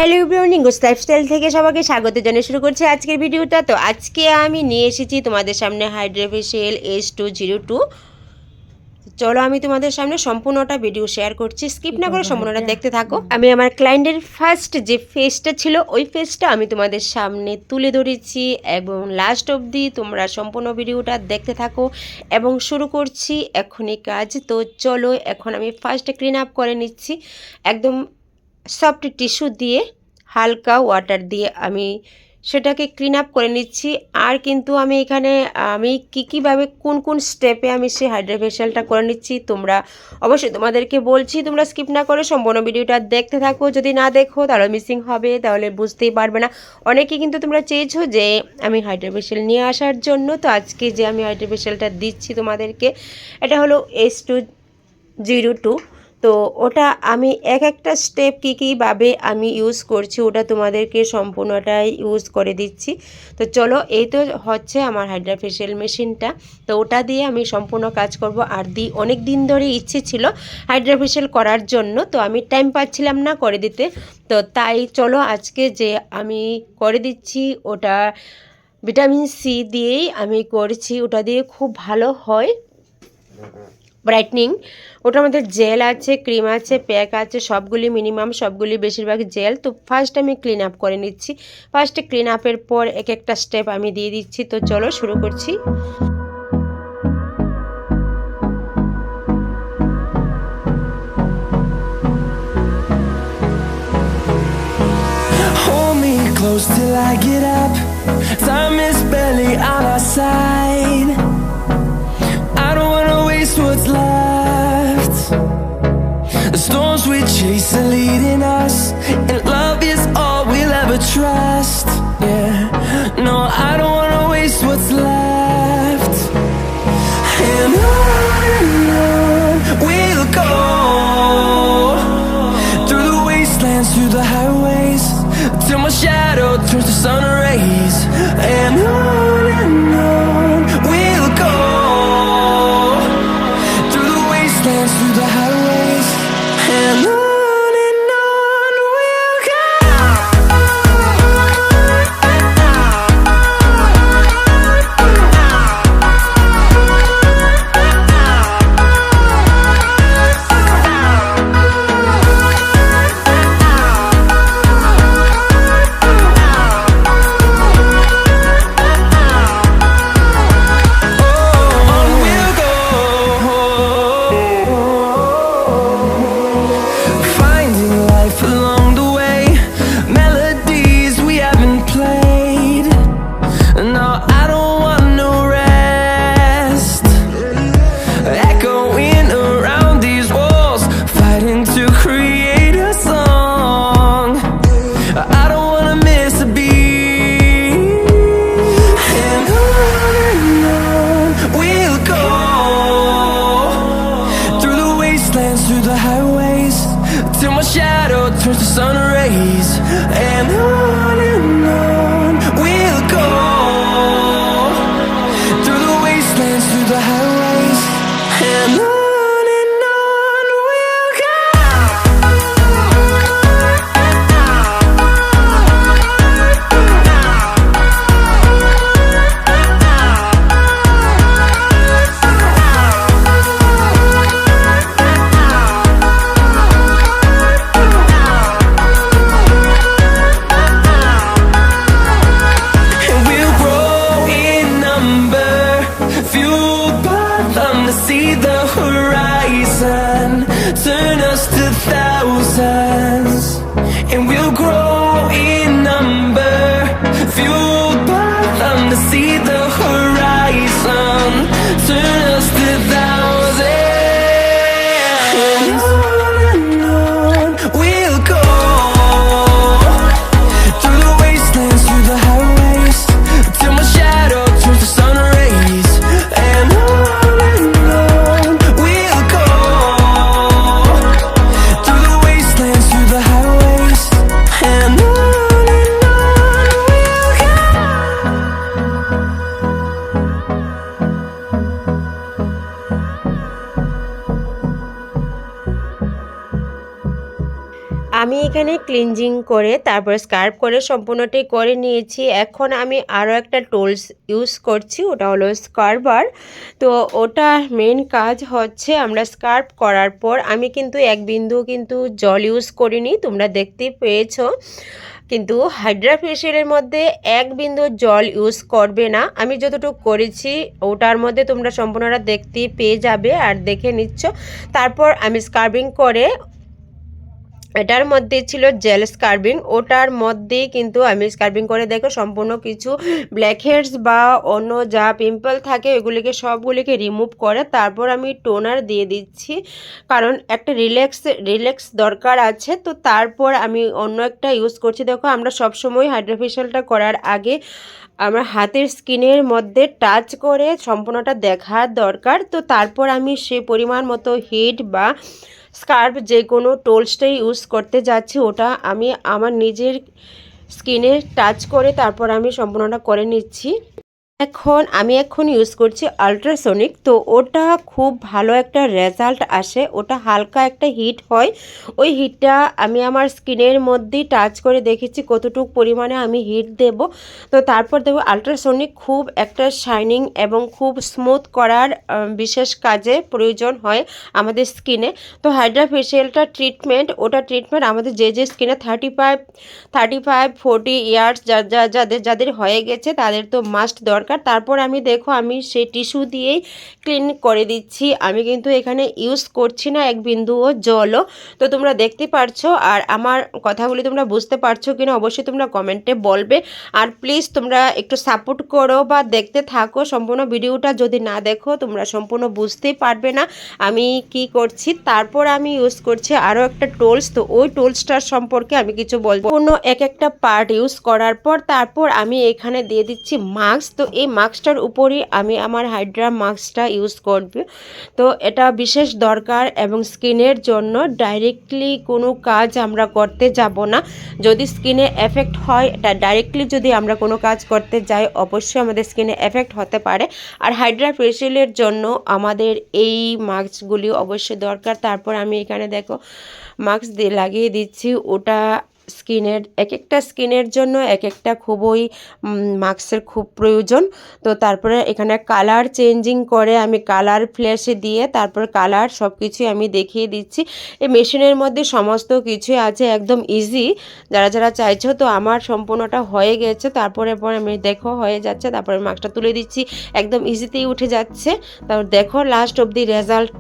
Hello everyone, ইঙ্গুস lifestyle থেকে সবাইকে স্বাগত জানিয়ে শুরু করছি আজকের ভিডিওটা। তো আজকে আমি নিয়ে এসেছি তোমাদের সামনে হাইড্রা ফেশিয়াল H202। চলো আমি তোমাদের সামনে সম্পূর্ণটা ভিডিও শেয়ার করছি, স্কিপ না করে সম্পূর্ণটা দেখতে থাকো। আমি আমার ক্লায়েন্টের ফার্স্ট যে ফেসটা ছিল ওই ফেসটা আমি তোমাদের সামনে তুলে ধরেছি এবং লাস্ট অবধি তোমরা সম্পূর্ণ ভিডিওটা দেখতে থাকো এবং শুরু করছি এখনই কাজ। তো চলো এখন আমি ফার্স্টে ক্লিন আপ করে নিচ্ছি একদম সফট টিস্যু দিয়ে, হালকা ওয়াটার দিয়ে আমি সেটাকে ক্লিন আপ করে নিচ্ছি। আর কিন্তু আমি এখানে কীভাবে কোন স্টেপে আমি সেই হাইড্রা ফেশিয়ালটা করে নিচ্ছি তোমরা অবশ্যই তোমাদেরকে বলছি তোমরা স্কিপ না করে সম্পূর্ণ ভিডিওটা দেখতে থাকো। যদি না দেখো তাহলে মিসিং হবে, তাহলে বুঝতেই পারবে না। অনেকে কিন্তু তোমরা চেয়েছো যে আমি হাইড্রা ফেশিয়াল নিয়ে আসার জন্য, তো আজকে যে আমি হাইড্রা ফেশিয়ালটা দিচ্ছি তোমাদেরকে এটা হলো H202। তো ওটা আমি একটা স্টেপ কীভাবে আমি ইউজ করছি ওটা তোমাদেরকে সম্পূর্ণটাই ইউজ করে দিচ্ছি। তো চলো, এই তো হচ্ছে আমার হাইড্রা ফেশিয়াল মেশিনটা, তো ওটা দিয়ে আমি সম্পূর্ণ কাজ করব। আর অনেক দিন ধরে ইচ্ছে ছিল হাইড্রা ফেশিয়াল করার জন্য, তো আমি টাইম পাচ্ছিলাম না করে দিতে। তো তাই চলো আজকে যে আমি করে দিচ্ছি ওটা ভিটামিন সি দিয়েই আমি করছি। ওটা দিয়ে খুব ভালো হয় ব্রাইটনিং। ওটার মধ্যে জেল আছে, ক্রিম আছে, প্যাক আছে, সবগুলি মিনিমাম সবগুলি বেশিরভাগ জেল। তো ফার্স্ট আমি ক্লিন আপ করে নিচ্ছি। ফার্স্টে ক্লিন আপের পর একটা স্টেপ আমি দিয়ে দিচ্ছি। তো চলো শুরু করছি। Close till I get up. Time is barely on our side. I don't wanna waste what's left. The storms we chase are leading us, and love is all we'll ever trust. Yeah, no, I don't wanna waste what's left. And on we'll go, through the wastelands, through the highways, till my shadow turns to sun rays. And on we'll go, through the wastelands, through the highways. And on we'll go. Through the highways, till my shadow turns to sun rays. And on we'll go, through the wastelands, through the highways. And on we'll go. এখানে cleansing করে তারপর স্কার্ব করে সম্পূর্ণটাই করে নিয়েছি। এখন আমি আরও একটা টুলস ইউজ করছি, ওটা হলো স্কার্বার। তো ওটা মেন কাজ হচ্ছে আমরা স্কার্ব করার পর আমি কিন্তু এক বিন্দু কিন্তু জল ইউজ করিনি, তোমরা দেখতেই পেয়েছো। কিন্তু হাইড্রা ফেশিয়ালের মধ্যে এক বিন্দু জল ইউজ করবে না, আমি যতটুকু করেছি ওটার মধ্যে তোমরা সম্পূর্ণটা দেখতে পেয়ে যাবে আর দেখে নিচ্ছ। তারপর আমি স্কার্বিং করে, এটার মধ্যে ছিল জেল স্কার্বিং, ওটার মধ্যেই কিন্তু আমি স্কার্বিং করে দেখো সম্পূর্ণ কিছু ব্ল্যাক হেডস বা অন্য যা পিম্পল থাকে ওগুলিকে সবগুলিকে রিমুভ করে তারপর আমি টোনার দিয়ে দিচ্ছি, কারণ একটা রিল্যাক্স দরকার আছে। তো তারপর আমি অন্য একটা ইউজ করছি। দেখো আমরা সবসময় হাইড্রা ফেশিয়ালটা করার আগে আমার হাতের স্কিনের মধ্যে টাচ করে সম্পূর্ণটা দেখা দরকার। তো তারপর আমি সে পরিমাণ মতো হিট বা স্কার্ব যে কোনো টোলসটাই ইউজ করতে যাচ্ছি, ওটা আমি আমার নিজের স্কিনে টাচ করে তারপর আমি সম্পূর্ণটা করে নিচ্ছি। আমি এখন ইউজ করছি আলট্রাসনিক। তো ওটা খুব ভালো একটা রেজাল্ট আসে, ওটা হালকা একটা হিট হয়, ওই হিটটা আমি আমার স্কিনের মধ্যেই টাচ করে দেখেছি কতটুকু পরিমাণে আমি হিট দেব। তো তারপর দেখো আলট্রাসনিক খুব একটা শাইনিং এবং খুব স্মুথ করার বিশেষ কাজে প্রয়োজন হয় আমাদের স্কিনে। তো হাইড্রা ফেশিয়ালটা ওটা ট্রিটমেন্ট আমাদের যে স্কিনে 35-40 ইয়ার্স যাদের হয়ে গেছে তাদের তো মাস্ট দরকার। তারপর আমি সেই টিস্যু দিয়েই ক্লিন করে দিচ্ছি, আমি কিন্তু এখানে ইউজ করছি না এক বিন্দুও জলও। তো তোমরা দেখতে পারছো আর আমার কথাগুলি তোমরা বুঝতে পারছো কিনা অবশ্যই তোমরা কমেন্টে বলবে। আর প্লিজ তোমরা একটু সাপোর্ট করো বা দেখতে থাকো সম্পূর্ণ ভিডিওটা, যদি না দেখো তোমরা সম্পূর্ণ বুঝতেই পারবে না আমি কি করছি। তারপর আমি ইউজ করছি আরও একটা টুলস, তো ওই টুলসটার সম্পর্কে আমি কিছু বলবো। কোনো একটা পার্ট ইউজ করার পর তারপর আমি এখানে দিয়ে দিচ্ছি মাস্ক। তো এই মাস্কটার উপরই আমি আমার হাইড্রা মাস্কটা ইউজ করব। তো এটা বিশেষ দরকার এবং স্কিনের জন্য ডাইরেক্টলি কোনো কাজ আমরা করতে যাব না, যদি স্কিনে এফেক্ট হয় এটা ডাইরেক্টলি যদি আমরা কোনো কাজ করতে যাই অবশ্যই আমাদের স্কিনে এফেক্ট হতে পারে। আর হাইড্রা ফেশিয়ালের জন্য আমাদের এই মাস্কগুলি অবশ্যই দরকার। তারপর আমি এখানে দেখো মাস্ক দিয়ে লাগিয়ে দিচ্ছি, ওটা এক একটা স্কিনের জন্য এক একটা খুবই মাস্কের খুব প্রয়োজন। তো তারপরে এখানে কালার চেঞ্জিং করে আমি কালার ফ্ল্যাশে দিয়ে তারপর কালার সব কিছুই আমি দেখিয়ে দিচ্ছি। এই মেশিনের মধ্যে সমস্ত কিছুই আছে, একদম ইজি যারা চাইছো। তো আমার সম্পূর্ণটা হয়ে গেছে, তারপরে আমি দেখো হয়ে যাচ্ছে, তারপরে মাস্কটা তুলে দিচ্ছি, একদম ইজিতেই উঠে যাচ্ছে। তারপর দেখো লাস্ট অবধি result.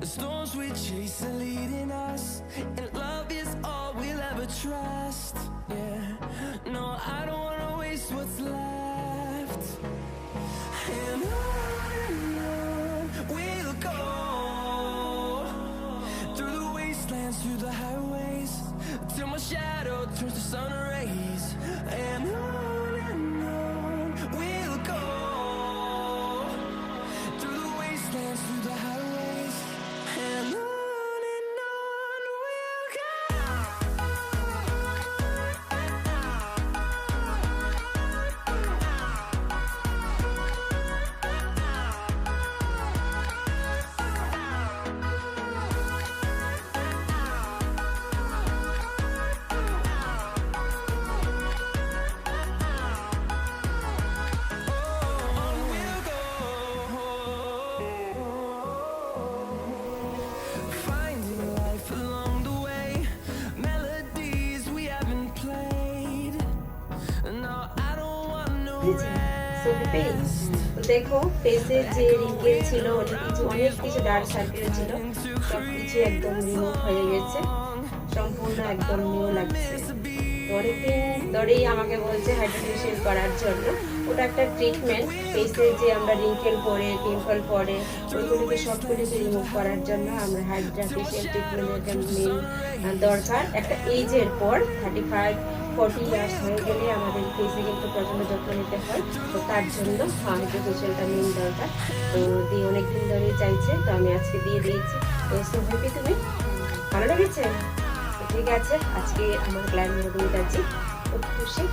The storms we chase are leading us, and love is all we'll ever trust. Yeah, no, I don't wanna waste what's left. And on we'll go, through the wastelands, through the highways, till my shadow turns to sun rays. And on we'll go, through the wastelands, through the highways. And on we'll go. Finding life along the way, melodies we haven't played. No, I don't want no rest. দেখো ফেসে যে wrinkle ছিল অনেক কিছু dark circle ছিল, সব কিছু একদম রিমুভ হয়ে গেছে, সম্পূর্ণ একদম নিউ লাগছে। অনেকদিন ধরেই আমাকে বলছে হাইড্রা ফেশিয়াল করার জন্য, ওটা একটা ট্রিটমেন্ট ফেসে যে আমরা রিঙ্কেল পরে পিম্পল পরে ওইগুলোকে সবগুলোকে রিমুভ করার জন্য আমরা হাইড্রা ফেশিয়াল ট্রিটমেন্টের মেন দরকার। একটা এজের পর 35-40 ইয়ার্স হয়ে গেলে আমাদের ফেসে কিন্তু প্রচণ্ড যত্ন নিতে হয়, তো তার জন্য হাইড্রা ফেশিয়ালটা মেন দরকার। তো দিয়ে অনেকদিন ধরেই চাইছে, তো আমি আজকে দিয়ে দিয়েছি। তো সো হ্যাপি, তুমি ভালো লেগেছে? ঠিক আছে, আজকে আমার ক্লায়েন্ট মধুমিত আছে, খুব খুশি।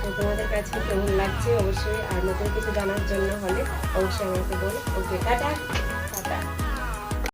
তো তোমাদের কাছে কেমন লাগছে অবশ্যই, আর নতুন কিছু জানার জন্য হলে অবশ্যই আমাকে বলো। ওকে, টাটা।